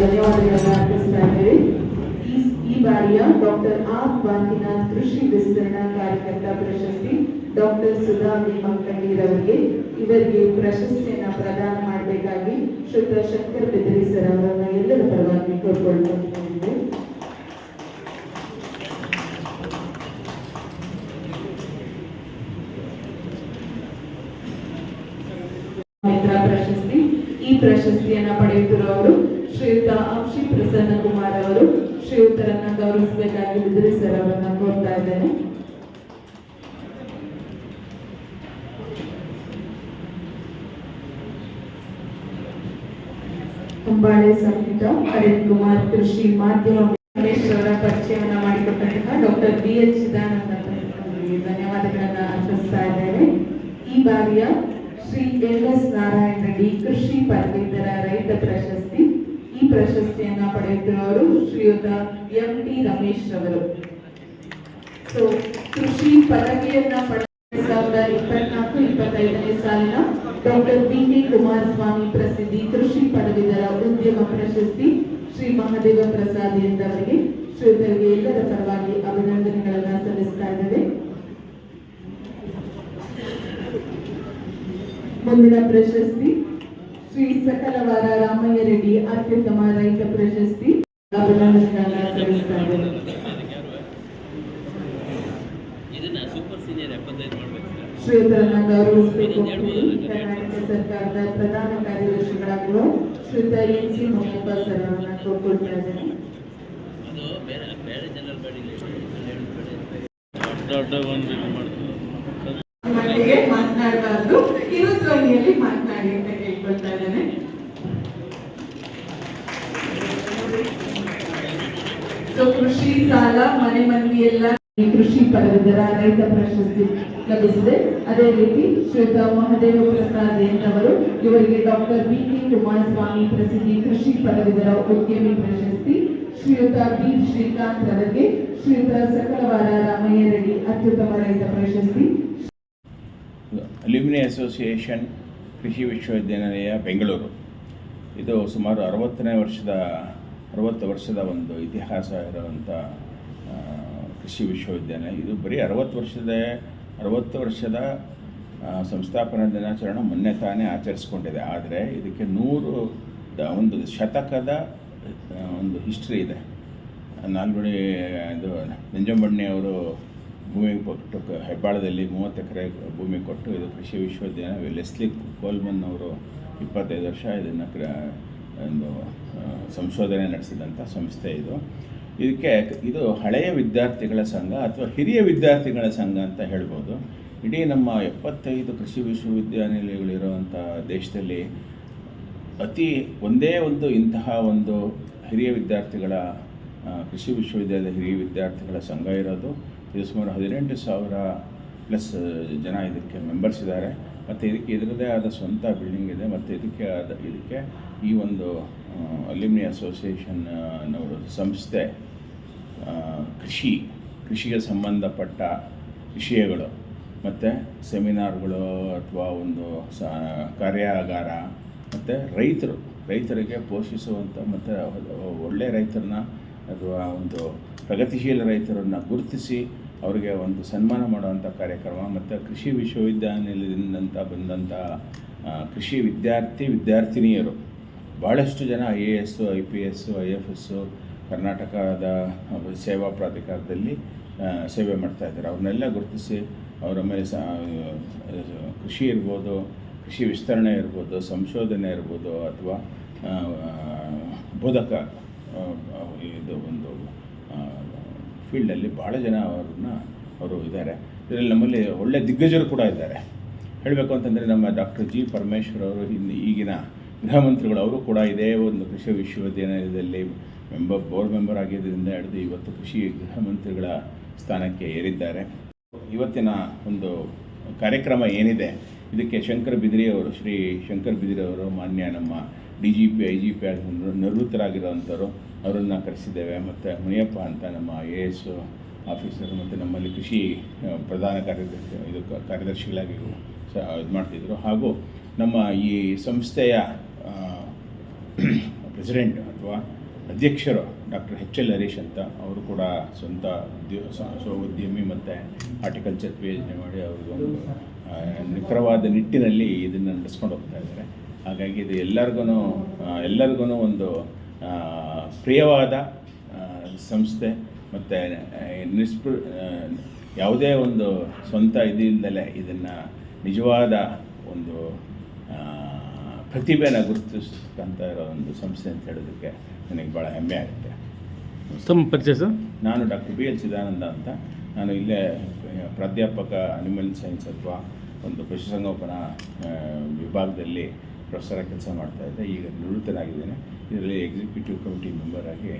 ಧನ್ಯವಾದಗಳನ್ನು ಅರ್ಪಿಸ್ತಾ ಇದ್ದೇವೆ. ಈ ಬಾರಿಯ ಡಾಕ್ಟರ್ ಆರ್ ವಾಂಕಿನಾಥ್ ಕೃಷಿ ವಿಸ್ತರಣಾ ಕಾರ್ಯಕರ್ತ ಪ್ರಶಸ್ತಿ ಡಾಕ್ಟರ್ ಸುಧಾ ಮಂಕಂಡಿರವರಿಗೆ ಇವರಿಗೆ ಪ್ರಶಸ್ತಿಯನ್ನು ಪ್ರದಾನ ಮಾಡಬೇಕಾಗಿ ಶ್ರೀಯುತ ಶಂಕರ್ ಬೆದರಿ ಸರ್ ಅವರನ್ನು ಎಲ್ಲರ ಪರವಾಗಿ ಕೋರ್ಕೊಳ್ಕೊಂಡಿದ್ದೇವೆ. ಪ್ರಶಸ್ತಿ ಈ ಪ್ರಶಸ್ತಿಯನ್ನು ಪಡೆಯುತ್ತಿರುವವರು ಶ್ರೀಯುತ ಅಂಶಿ ಪ್ರಸನ್ನ ಕುಮಾರ್ ಅವರು. ಶ್ರೀಯುತರನ್ನ ಗೌರವಿಸಬೇಕಾಗಿ ಬಿದ್ರಿ ಸರ್ ಅವರನ್ನ ಕೋರ್ತಾ ಇದ್ದೇನೆ. ಕುಂಬಾಳೆ ಸಂಹಿತ ಅರುಣ್ ಕುಮಾರ್ ಕೃಷಿ ಮಾಧ್ಯಮ ಅವರ ಪರಿಚಯವನ್ನ ಮಾಡಿಕೊಟ್ಟಂತಹ ಡಾಕ್ಟರ್ BH ಚಿದಾನಂದ ಅವರಿಗೆ ಧನ್ಯವಾದಗಳನ್ನ ಅರ್ಪಿಸ್ತಾ ಇದ್ದೇವೆ. ಈ ಬಾರಿಯ ಶ್ರೀ LS ನಾರಾಯಣ ರೆಡ್ಡಿ ಕೃಷಿ ಪದವೀಧರ ರೈತ ಪ್ರಶಸ್ತಿ ಈ ಪ್ರಶಸ್ತಿಯನ್ನ ಪಡೆಯುತ್ತಿರುವವರು ಶ್ರೀಯುತ MT ರಮೇಶ್ ರವರು. ಕೃಷಿ ಪದವಿಯನ್ನ 2024-25ನೇ ಸಾಲಿನ ಡಾಕ್ಟರ್ BK ಕುಮಾರಸ್ವಾಮಿ ಪ್ರಸಿದ್ಧಿ ಕೃಷಿ ಪದವೀಧರ ಉದ್ಯಮ ಪ್ರಶಸ್ತಿ ಶ್ರೀ ಮಹಾದೇವ ಪ್ರಸಾದ್ ಎಂದವರಿಗೆ ಶ್ರೀಯುತರಿಗೆ ಎಲ್ಲರ ಪರವಾಗಿ ಅಭಿನಂದನೆಗಳನ್ನು ಸಲ್ಲಿಸ್ತಾ ಇದ್ದೇವೆ. ಮುಂದಿನ ಪ್ರಶಸ್ತಿ ಶ್ರೀ ಸಕಲವಾರ ರಾಮಯ್ಯ ರೆಡ್ಡಿ ಅತ್ಯುತ್ತಮ ರೈತ ಪ್ರಶಸ್ತಿ ಅಭಿನಂದನೆಗಳನ್ನು ಸಲ್ಲಿಸ್ತಾ ಇದ್ದೇವೆ. ಶ್ರೀಯುತರನ್ನ ಗೌರವಿಸಬೇಕು ಕರ್ನಾಟಕ ಸರ್ಕಾರದ ಪ್ರಧಾನ ಕಾರ್ಯದರ್ಶಿಗಳಾಗಿರುವ ಶ್ರೀಯುತ NC ಮುನಿಯಪ್ಪ ಸರ್ ಅವರನ್ನ ಕೋರ್ಕೊಳ್ತಾ ಇದ್ದೇನೆ. ಮಾತನಾಡಬಾರ್ದು, ಕಿರು ಧ್ವನಿಯಲ್ಲಿ ಮಾತನಾಡಿ ಅಂತ ಕೇಳ್ಕೊಳ್ತಾ ಇದ್ದೇನೆ. ಕೃಷಿ ಸಾಲ ಮನೆ ಮಂದಿ ಎಲ್ಲ ಕೃಷಿ ಪದವೀಧರ ರೈತ ಪ್ರಶಸ್ತಿ ಲಭಿಸಿದೆ. ಅದೇ ರೀತಿ ಶ್ರೀಯುತ ಮಹಾದೇವ ಪ್ರಸಾದ್ ಎಂದವರು ಇವರಿಗೆ ಡಾಕ್ಟರ್ BK ಕುಮಾರಸ್ವಾಮಿ ಪ್ರಸಿದ್ಧಿ ಕೃಷಿ ಪದವೀಧರ ಉದ್ಯಮಿ ಪ್ರಶಸ್ತಿ, ಶ್ರೀಯುತ B ಶ್ರೀಕಾಂತ್ ಅವರಿಗೆ ಶ್ರೀಯುತ ಸಕಲವಾರ ರಾಮಯ್ಯ ರೆಡ್ಡಿ ಅತ್ಯುತ್ತಮ ರೈತ ಪ್ರಶಸ್ತಿ. ಅಲ್ಯೂಮಿನಿ ಅಸೋಸಿಯೇಷನ್ ಕೃಷಿ ವಿಶ್ವವಿದ್ಯಾನಿಲಯ ಬೆಂಗಳೂರು ಇದು ಸುಮಾರು 60 ವರ್ಷದ ಒಂದು ಇತಿಹಾಸ ಇರುವಂಥ ಕೃಷಿ ವಿಶ್ವವಿದ್ಯಾನಿಲಯ. ಇದು ಬರೀ 60 ವರ್ಷದ ಸಂಸ್ಥಾಪನಾ ದಿನಾಚರಣೆ ಮೊನ್ನೆ ತಾನೇ ಆಚರಿಸ್ಕೊಂಡಿದೆ. ಆದರೆ ಇದಕ್ಕೆ 100 ಶತಕದ ಒಂದು ಹಿಸ್ಟ್ರಿ ಇದೆ. ನಾಲ್ಗುಡಿ ಇದು ನಂಜಂಬಣ್ಣಿ ಅವರು ಭೂಮಿ ಕೊಟ್ಟು ಹೆಬ್ಬಾಳದಲ್ಲಿ 30 ಎಕರೆ ಭೂಮಿ ಕೊಟ್ಟು ಇದು ಕೃಷಿ ವಿಶ್ವವಿದ್ಯಾನಿಲಯ. ಲೆಸ್ಲಿ ಕೋಲ್ಮನ್ ಅವರು 25 ವರ್ಷ ಇದನ್ನು ಒಂದು ಸಂಶೋಧನೆ ನಡೆಸಿದಂಥ ಸಂಸ್ಥೆ ಇದು ಹಳೆಯ ವಿದ್ಯಾರ್ಥಿಗಳ ಸಂಘ ಅಥವಾ ಹಿರಿಯ ವಿದ್ಯಾರ್ಥಿಗಳ ಸಂಘ ಅಂತ ಹೇಳ್ಬೋದು. ಇಡೀ ನಮ್ಮ 75 ಕೃಷಿ ವಿಶ್ವವಿದ್ಯಾನಿಲಯಗಳಿರುವಂಥ ದೇಶದಲ್ಲಿ ಒಂದೇ ಒಂದು ಇಂತಹ ಒಂದು ಹಿರಿಯ ವಿದ್ಯಾರ್ಥಿಗಳ ಕೃಷಿ ವಿಶ್ವವಿದ್ಯಾಲಯದ ಹಿರಿಯ ವಿದ್ಯಾರ್ಥಿಗಳ ಸಂಘ ಇರೋದು. ಇದು ಸುಮಾರು 18,000 ಪ್ಲಸ್ ಜನ ಇದಕ್ಕೆ ಮೆಂಬರ್ಸ್ ಇದ್ದಾರೆ. ಮತ್ತು ಇದರದೇ ಆದ ಸ್ವಂತ ಬಿಲ್ಡಿಂಗ್ ಇದೆ. ಮತ್ತು ಇದಕ್ಕೆ ಈ ಒಂದು ಅಲ್ಯೂಮಿನಿ ಅಸೋಸಿಯೇಷನ್ ಅನ್ನೋ ಸಂಸ್ಥೆ ಕೃಷಿಗೆ ಸಂಬಂಧಪಟ್ಟ ವಿಷಯಗಳು ಮತ್ತು ಸೆಮಿನಾರ್ಗಳು ಅಥವಾ ಒಂದು ಕಾರ್ಯಾಗಾರ ಮತ್ತು ರೈತರಿಗೆ ಪೋಷಿಸುವಂಥ ಮತ್ತು ಒಳ್ಳೆಯ ರೈತರನ್ನ ಅಥವಾ ಒಂದು ಪ್ರಗತಿಶೀಲ ರೈತರನ್ನು ಗುರುತಿಸಿ ಅವರಿಗೆ ಒಂದು ಸನ್ಮಾನ ಮಾಡುವಂಥ ಕಾರ್ಯಕ್ರಮ ಮತ್ತು ಕೃಷಿ ವಿಶ್ವವಿದ್ಯಾನಿಲಯದಿಂದ ಬಂದಂಥ ಕೃಷಿ ವಿದ್ಯಾರ್ಥಿನಿಯರು ಭಾಳಷ್ಟು ಜನ IAS IPS IFS ಕರ್ನಾಟಕದ ಸೇವಾ ಪ್ರಾಧಿಕಾರದಲ್ಲಿ ಸೇವೆ ಮಾಡ್ತಾಯಿದ್ದಾರೆ. ಅವ್ರನ್ನೆಲ್ಲ ಗುರುತಿಸಿ ಅವರ ಮೇಲೆ ಕೃಷಿ ಇರ್ಬೋದು, ಕೃಷಿ ವಿಸ್ತರಣೆ ಇರ್ಬೋದು, ಸಂಶೋಧನೆ ಇರ್ಬೋದು ಅಥವಾ ಬೋಧಕ ಇದು ಒಂದು ಫೀಲ್ಡಲ್ಲಿ ಭಾಳ ಜನ ಅವರು ಇದ್ದಾರೆ. ಇದರಲ್ಲಿ ನಮ್ಮಲ್ಲಿ ಒಳ್ಳೆಯ ದಿಗ್ಗಜರು ಕೂಡ ಇದ್ದಾರೆ. ಹೇಳಬೇಕು ಅಂತಂದರೆ ನಮ್ಮ ಡಾಕ್ಟರ್ G. ಪರಮೇಶ್ವರ್ ಅವರು ಈಗಿನ ಗೃಹ ಮಂತ್ರಿಗಳು, ಅವರು ಕೂಡ ಇದೇ ಒಂದು ಕೃಷಿ ವಿಶ್ವವಿದ್ಯಾನಿಲಯದಲ್ಲಿ ಬೋರ್ಡ್ ಮೆಂಬರ್ ಆಗಿದ್ದರಿಂದ ಹಿಡಿದು ಇವತ್ತು ಕೃಷಿ ಗೃಹ ಮಂತ್ರಿಗಳ ಸ್ಥಾನಕ್ಕೆ ಏರಿದ್ದಾರೆ. ಇವತ್ತಿನ ಒಂದು ಕಾರ್ಯಕ್ರಮ ಏನಿದೆ ಇದಕ್ಕೆ ಶ್ರೀ ಶಂಕರ್ ಬಿದಿರಿ ಅವರು ಮಾನ್ಯ ನಮ್ಮ DGP IGP ನಿವೃತ್ತರಾಗಿರೋವಂಥವ್ರು ಅವರನ್ನು ಕರೆಸಿದ್ದೇವೆ. ಮತ್ತು ಮುನಿಯಪ್ಪ ಅಂತ ನಮ್ಮ IAS ಆಫೀಸರ್ ಮತ್ತು ನಮ್ಮಲ್ಲಿ ಕೃಷಿ ಪ್ರಧಾನ ಕಾರ್ಯದರ್ಶಿಗಳಾಗಿ ಇದು ಮಾಡ್ತಿದ್ರು. ಹಾಗೂ ನಮ್ಮ ಈ ಸಂಸ್ಥೆಯ ಪ್ರೆಸಿಡೆಂಟ್ ಅಥವಾ ಅಧ್ಯಕ್ಷರು ಡಾಕ್ಟರ್ HL ಹರೀಶ್ ಅಂತ, ಅವರು ಕೂಡ ಸ್ವಂತ ಉದ್ಯಮಿ ಮತ್ತು ಹಾರ್ಟಿಕಲ್ಚರ್ PhD ಮಾಡಿ ಅವ್ರಿಗೊಂದು ನಿಖರವಾದ ನಿಟ್ಟಿನಲ್ಲಿ ಇದನ್ನು ನಡೆಸ್ಕೊಂಡು ಹೋಗ್ತಾ ಇದ್ದಾರೆ. ಹಾಗಾಗಿ ಇದು ಎಲ್ಲರಿಗೂ ಒಂದು ಪ್ರಿಯವಾದ ಸಂಸ್ಥೆ ಮತ್ತು ಯಾವುದೇ ಒಂದು ಸ್ವಂತ ಇದಿಲ್ಲದಲೇ ಇದನ್ನು ನಿಜವಾದ ಒಂದು ಪ್ರತಿಭೆನ ಗುರುತಿಸ್ತಕ್ಕಂಥ ಇರೋ ಒಂದು ಸಂಸ್ಥೆ ಅಂತ ಹೇಳೋದಕ್ಕೆ ನನಗೆ ಭಾಳ ಹೆಮ್ಮೆ ಆಗುತ್ತೆ. ತಮ್ಮ ಪರಿಚಯ ಸರ್? ನಾನು ಡಾಕ್ಟರ್ BL ಚಿದಾನಂದ ಅಂತ. ನಾನು ಇಲ್ಲೇ ಪ್ರಾಧ್ಯಾಪಕ ಅನಿಮಲ್ ಸೈನ್ಸ್ ಅಥವಾ ಒಂದು ಪಶುಸಂಗೋಪನಾ ವಿಭಾಗದಲ್ಲಿ ಪ್ರೊಫೆಸರಾಗಿ ಕೆಲಸ ಮಾಡ್ತಾಯಿದ್ದೆ. ಈಗ ನಿವೃತ್ತನಾಗಿದ್ದೇನೆ. ಇದರಲ್ಲಿ ಎಕ್ಸಿಕ್ಯೂಟಿವ್ ಕಮಿಟಿ ಮೆಂಬರ್ ಆಗಿ